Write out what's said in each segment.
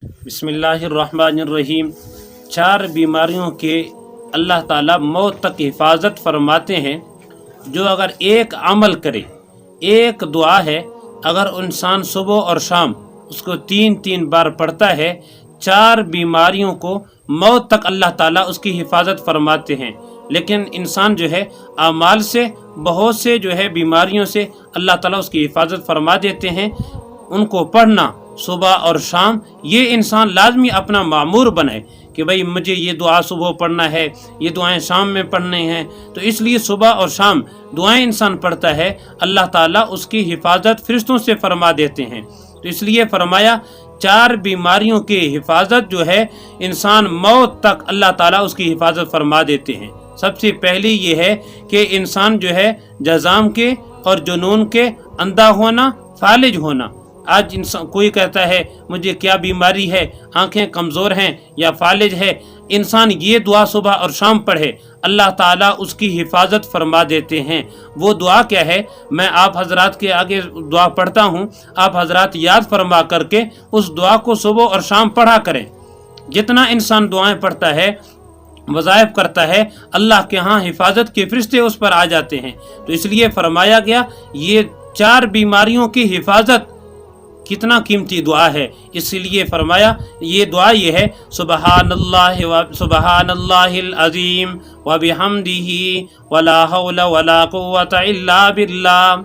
بسم اللہ الرحمن الرحیم۔ 4 بیماریوں کے اللہ تعالیٰ موت تک حفاظت فرماتے ہیں۔ جو اگر ایک عمل کرے، ایک دعا ہے، اگر انسان صبح اور شام اس کو 3 بار پڑھتا ہے، 4 بیماریوں کو موت تک اللہ تعالیٰ اس کی حفاظت فرماتے ہیں۔ لیکن انسان جو ہے اعمال سے بہت سے جو ہے بیماریوں سے اللہ تعالیٰ اس کی حفاظت فرما دیتے ہیں۔ ان کو پڑھنا صبح اور شام، یہ انسان لازمی اپنا معمور بنائے کہ بھئی مجھے یہ دعا صبح پڑھنا ہے، یہ دعائیں شام میں پڑھنے ہیں۔ تو اس لیے صبح اور شام دعائیں انسان پڑھتا ہے، اللہ تعالیٰ اس کی حفاظت فرشتوں سے فرما دیتے ہیں۔ تو اس لیے فرمایا 4 بیماریوں کی حفاظت جو ہے انسان موت تک اللہ تعالیٰ اس کی حفاظت فرما دیتے ہیں۔ سب سے پہلی یہ ہے کہ انسان جو ہے جزام کے اور جنون کے، اندھا ہونا، فالج ہونا۔ آج انسان کوئی کہتا ہے مجھے کیا بیماری ہے، آنکھیں کمزور ہیں یا فالج ہے، انسان یہ دعا صبح اور شام پڑھے، اللہ تعالیٰ اس کی حفاظت فرما دیتے ہیں۔ وہ دعا کیا ہے؟ میں آپ حضرات کے آگے دعا پڑھتا ہوں، آپ حضرات یاد فرما کر کے اس دعا کو صبح اور شام پڑھا کریں۔ جتنا انسان دعائیں پڑھتا ہے، وظائف کرتا ہے، اللہ کے ہاں حفاظت کے فرشتے اس پر آ جاتے ہیں۔ تو اس لیے فرمایا گیا یہ 4 بیماریوں کی حفاظت کتنا قیمتی دعا ہے، اس لیے فرمایا یہ دعا یہ ہے، سبحان اللہ العظیم وبحمدہ ولا حول ولا قوۃ الا باللہ۔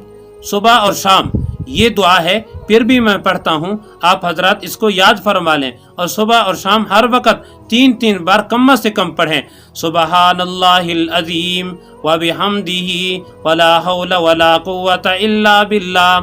صبح اور شام یہ دعا ہے، پھر بھی میں پڑھتا ہوں، آپ حضرات اس کو یاد فرما لیں اور صبح اور شام ہر وقت 3 بار کم سے کم پڑھیں۔ سبحان اللہ العظیم وبحمدہ ولا حول ولا قوۃ الا باللہ۔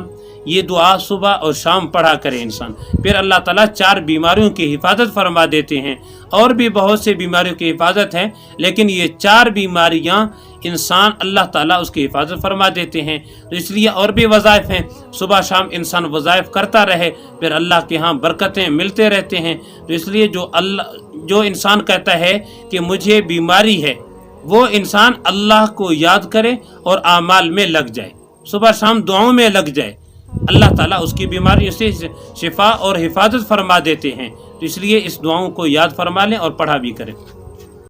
یہ دعا صبح اور شام پڑھا کرے انسان، پھر اللہ تعالیٰ 4 بیماریوں کی حفاظت فرما دیتے ہیں۔ اور بھی بہت سے بیماریوں کی حفاظت ہے، لیکن یہ 4 بیماریاں انسان اللہ تعالیٰ اس کی حفاظت فرما دیتے ہیں۔ تو اس لیے اور بھی وظائف ہیں، صبح شام انسان وظائف کرتا رہے، پھر اللہ کے ہاں برکتیں ملتے رہتے ہیں۔ تو اس لیے جو انسان کہتا ہے کہ مجھے بیماری ہے، وہ انسان اللہ کو یاد کرے اور اعمال میں لگ جائے، صبح شام دعاؤں میں لگ جائے، اللہ تعالیٰ اس کی بیماریوں سے شفا اور حفاظت فرما دیتے ہیں۔ تو اس لیے اس دعاؤں کو یاد فرما لیں اور پڑھا بھی کریں۔